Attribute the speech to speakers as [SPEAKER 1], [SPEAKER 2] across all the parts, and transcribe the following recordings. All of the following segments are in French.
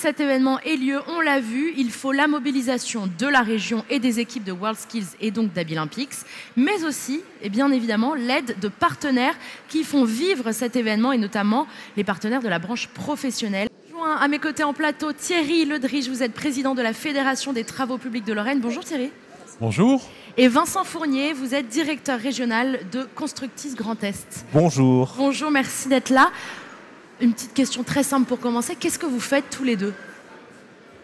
[SPEAKER 1] cet événement ait lieu, on l'a vu, il faut la mobilisation de la région et des équipes de WorldSkills et donc d'Abilympics, mais aussi, et bien évidemment, l'aide de partenaires qui font vivre cet événement et notamment les partenaires de la branche professionnelle. Joint à mes côtés en plateau, Thierry Ledrige, vous êtes président de la Fédération des travaux publics de Lorraine. Bonjour Thierry.
[SPEAKER 2] Bonjour.
[SPEAKER 1] Et Vincent Fournier, vous êtes directeur régional de Constructis Grand Est.
[SPEAKER 3] Bonjour.
[SPEAKER 1] Bonjour, merci d'être là. Une petite question très simple pour commencer. Qu'est-ce que vous faites tous les deux ?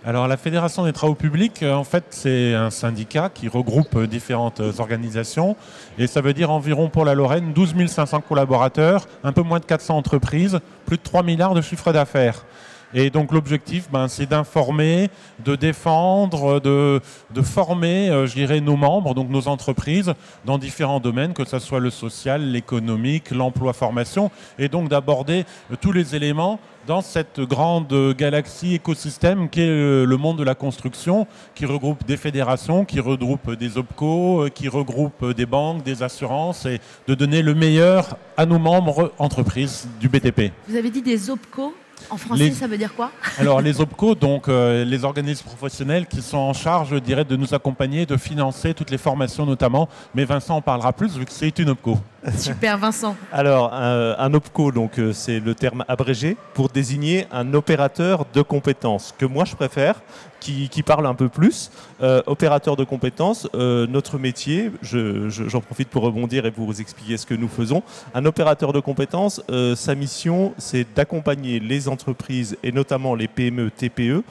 [SPEAKER 2] Alors la Fédération des travaux publics, en fait, c'est un syndicat qui regroupe différentes organisations. Et ça veut dire environ pour la Lorraine 12 500 collaborateurs, un peu moins de 400 entreprises, plus de 3 milliards de chiffre d'affaires. Et donc l'objectif, c'est d'informer, de défendre, de former, je dirais, nos membres, donc nos entreprises, dans différents domaines, que ce soit le social, l'économique, l'emploi, formation, et donc d'aborder tous les éléments dans cette grande galaxie écosystème qui est le monde de la construction, qui regroupe des fédérations, qui regroupe des OPCO, qui regroupe des banques, des assurances, et de donner le meilleur à nos membres entreprises du BTP.
[SPEAKER 1] Vous avez dit des OPCO ? En français, ça veut dire quoi ?
[SPEAKER 2] Alors les OPCO, donc les organismes professionnels qui sont en charge, je dirais, de nous accompagner, de financer toutes les formations notamment. Mais Vincent en parlera plus vu que c'est une OPCO.
[SPEAKER 1] Super Vincent.
[SPEAKER 3] Alors un OPCO, donc c'est le terme abrégé pour désigner un opérateur de compétences que moi je préfère, qui parle un peu plus. Opérateur de compétences, notre métier, j'en profite pour rebondir et vous expliquer ce que nous faisons. Un opérateur de compétences, sa mission, c'est d'accompagner les entreprises et notamment les PME, TPE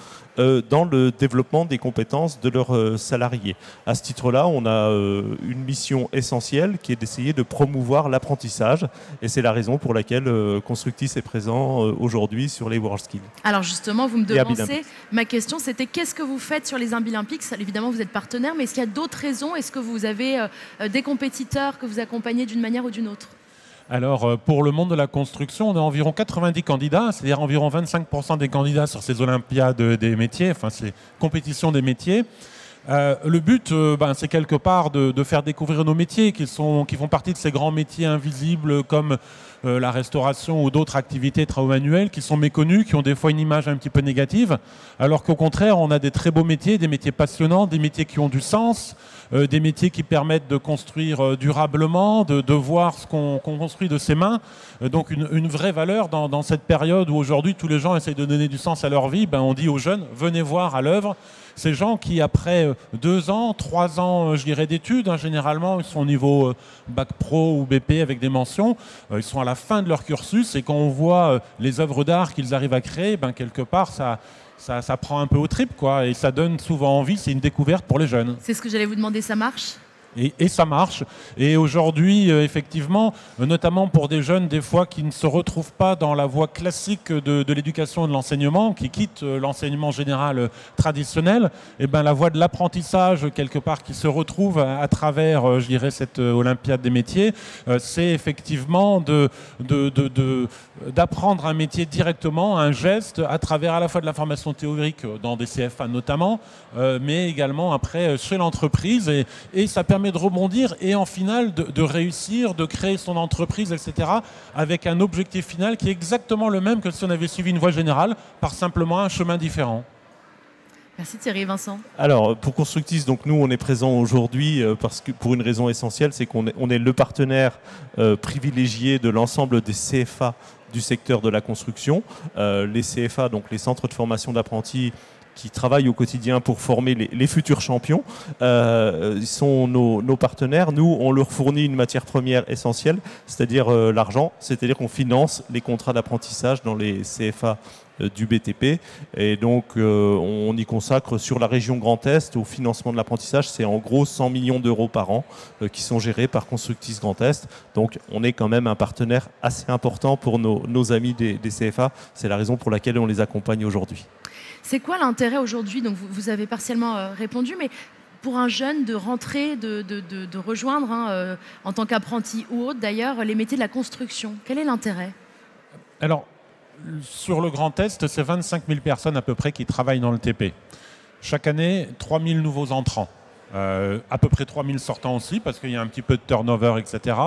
[SPEAKER 3] dans le développement des compétences de leurs salariés. À ce titre-là, on a une mission essentielle qui est d'essayer de promouvoir l'apprentissage et c'est la raison pour laquelle Constructis est présent aujourd'hui sur les WorldSkills.
[SPEAKER 1] Alors justement, vous me devancez. Ma question, c'était qu'est-ce que vous faites sur les Abilympics ? Évidemment, vous êtes partenaire, mais est-ce qu'il y a d'autres raisons ? Est-ce que vous avez des compétiteurs que vous accompagnez d'une manière ou d'une autre ?
[SPEAKER 2] Alors, pour le monde de la construction, on a environ 90 candidats, c'est-à-dire environ 25% des candidats sur ces Olympiades des métiers, enfin ces compétitions des métiers. Le but, c'est quelque part de faire découvrir nos métiers qui font partie de ces grands métiers invisibles comme la restauration ou d'autres activités travaux manuels qui sont méconnus, qui ont des fois une image un petit peu négative, alors qu'au contraire, on a des très beaux métiers, des métiers passionnants, des métiers qui ont du sens, des métiers qui permettent de construire durablement, de voir ce qu'on construit de ses mains. Donc une vraie valeur dans cette période où aujourd'hui tous les gens essayent de donner du sens à leur vie. On dit aux jeunes, venez voir à l'œuvre. Ces gens qui, après 2 ans, 3 ans, je dirais, d'études, généralement, ils sont au niveau bac pro ou BP avec des mentions, ils sont à la fin de leur cursus et quand on voit les œuvres d'art qu'ils arrivent à créer, quelque part, ça prend un peu aux tripes, quoi, et ça donne souvent envie, c'est une découverte pour les jeunes.
[SPEAKER 1] C'est ce que j'allais vous demander, ça marche ?
[SPEAKER 2] Et ça marche. Et aujourd'hui, effectivement, notamment pour des jeunes, des fois, qui ne se retrouvent pas dans la voie classique de l'éducation et de l'enseignement, qui quittent l'enseignement général traditionnel, et la voie de l'apprentissage, quelque part, qui se retrouve à travers, je dirais, cette Olympiade des métiers, c'est effectivement d'apprendre un métier directement, un geste, à travers à la fois de la formation théorique dans des CFA notamment, mais également après chez l'entreprise. Et ça permet de rebondir et en finale de réussir, de créer son entreprise, etc. avec un objectif final qui est exactement le même que si on avait suivi une voie générale par simplement un chemin différent.
[SPEAKER 1] Merci Thierry et Vincent.
[SPEAKER 3] Alors pour Constructis, donc nous on est présent aujourd'hui parce que pour une raison essentielle, c'est qu'on est le partenaire privilégié de l'ensemble des CFA du secteur de la construction. Les CFA, donc les centres de formation d'apprentis, qui travaillent au quotidien pour former les futurs champions, sont nos partenaires. Nous, on leur fournit une matière première essentielle, c'est-à-dire l'argent, c'est-à-dire qu'on finance les contrats d'apprentissage dans les CFA du BTP. Et donc, on y consacre sur la région Grand Est au financement de l'apprentissage. C'est en gros 100 millions d'euros par an qui sont gérés par Constructis Grand Est. Donc, on est quand même un partenaire assez important pour nos amis des CFA. C'est la raison pour laquelle on les accompagne aujourd'hui.
[SPEAKER 1] C'est quoi l'intérêt aujourd'hui ? Donc vous avez partiellement répondu, mais pour un jeune de rentrer, de rejoindre, en tant qu'apprenti ou autre d'ailleurs, les métiers de la construction, quel est l'intérêt ?
[SPEAKER 2] Alors, sur le Grand Est, c'est 25 000 personnes à peu près qui travaillent dans le TP. Chaque année, 3 000 nouveaux entrants. À peu près 3000 sortants aussi, parce qu'il y a un petit peu de turnover, etc.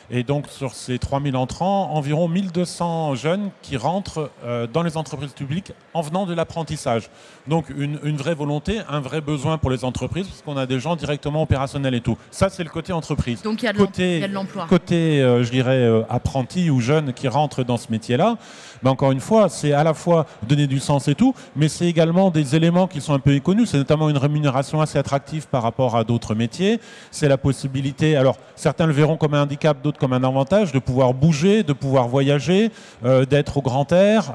[SPEAKER 2] Et donc, sur ces 3000 entrants, environ 1200 jeunes qui rentrent dans les entreprises publiques en venant de l'apprentissage. Donc, une vraie volonté, un vrai besoin pour les entreprises, parce qu'on a des gens directement opérationnels et tout. Ça, c'est le côté entreprise.
[SPEAKER 1] Donc, il y a de l'emploi.
[SPEAKER 2] Côté, je dirais, apprenti ou jeune qui rentre dans ce métier-là, ben, encore une fois, c'est à la fois donner du sens et tout, mais c'est également des éléments qui sont un peu inconnus. C'est notamment une rémunération assez attractive par rapport à d'autres métiers. C'est la possibilité, alors certains le verront comme un handicap, d'autres comme un avantage, de pouvoir bouger, de pouvoir voyager, d'être au grand air,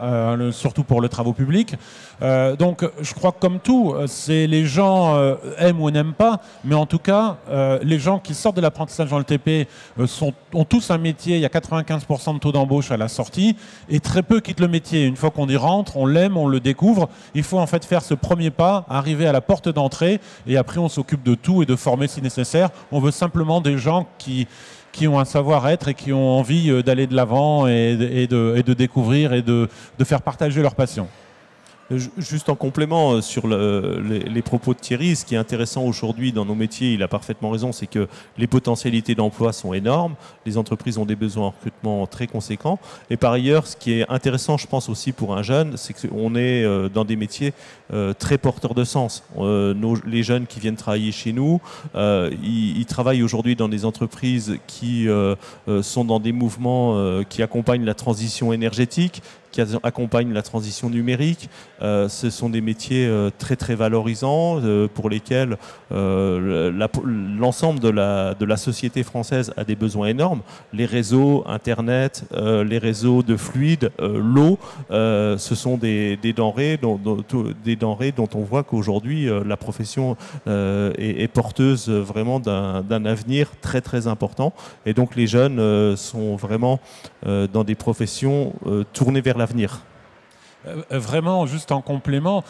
[SPEAKER 2] surtout pour les travaux publics. Donc je crois que comme tout, c'est les gens aiment ou n'aiment pas, mais en tout cas, les gens qui sortent de l'apprentissage dans le TP ont tous un métier. Il y a 95% de taux d'embauche à la sortie et très peu quittent le métier. Une fois qu'on y rentre, on l'aime, on le découvre. Il faut en fait faire ce premier pas, arriver à la porte d'entrée et après on s'occupe de tout et de former si nécessaire. On veut simplement des gens qui ont un savoir-être et qui ont envie d'aller de l'avant et de découvrir et de faire partager leur passion.
[SPEAKER 3] Juste en complément sur les propos de Thierry, ce qui est intéressant aujourd'hui dans nos métiers, il a parfaitement raison, c'est que les potentialités d'emploi sont énormes, les entreprises ont des besoins en recrutement très conséquents. Et par ailleurs, ce qui est intéressant, je pense aussi pour un jeune, c'est qu'on est dans des métiers très porteurs de sens. Les jeunes qui viennent travailler chez nous, ils travaillent aujourd'hui dans des entreprises qui sont dans des mouvements qui accompagnent la transition énergétique, qui accompagnent la transition numérique. Ce sont des métiers très très valorisants pour lesquels l'ensemble de la société française a des besoins énormes. Les réseaux, Internet, les réseaux de fluides, l'eau, ce sont des denrées dont on voit qu'aujourd'hui la profession est porteuse vraiment d'un avenir très très important. Et donc les jeunes sont vraiment dans des professions tournées vers l'avenir.
[SPEAKER 2] Vraiment, juste en complément,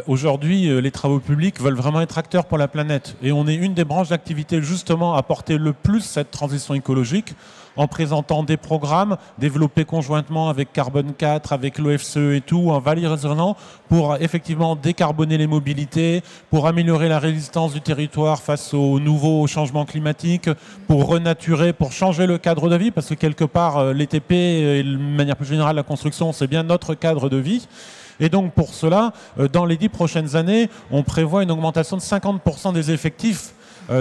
[SPEAKER 2] aujourd'hui, les travaux publics veulent vraiment être acteurs pour la planète. Et on est une des branches d'activité justement à porter le plus cette transition écologique en présentant des programmes développés conjointement avec Carbone 4, avec l'OFCE et tout, en valorisant pour effectivement décarboner les mobilités, pour améliorer la résistance du territoire face aux nouveaux changements climatiques, pour renaturer, pour changer le cadre de vie, parce que quelque part, les TP et de manière plus générale la construction, c'est bien notre cadre de vie. Et donc pour cela, dans les 10 prochaines années, on prévoit une augmentation de 50% des effectifs.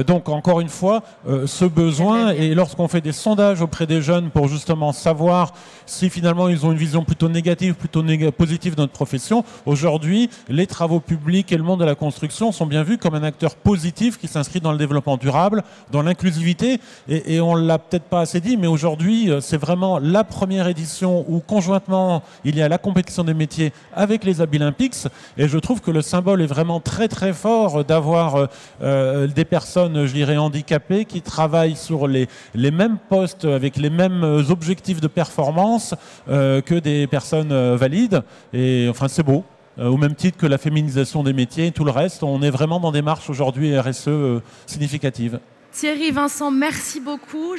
[SPEAKER 2] Donc encore une fois, ce besoin, et lorsqu'on fait des sondages auprès des jeunes pour justement savoir si finalement ils ont une vision plutôt négative, plutôt positive de notre profession, aujourd'hui, les travaux publics et le monde de la construction sont bien vus comme un acteur positif qui s'inscrit dans le développement durable, dans l'inclusivité, et on ne l'a peut-être pas assez dit, mais aujourd'hui, c'est vraiment la première édition où conjointement, il y a la compétition des métiers avec les Abilympics, et je trouve que le symbole est vraiment très très fort d'avoir des personnes, je dirais, handicapées qui travaillent sur les mêmes postes avec les mêmes objectifs de performance que des personnes valides. Et enfin, c'est beau. Au même titre que la féminisation des métiers et tout le reste, on est vraiment dans des marches aujourd'hui RSE significatives.
[SPEAKER 1] Thierry, Vincent, merci beaucoup.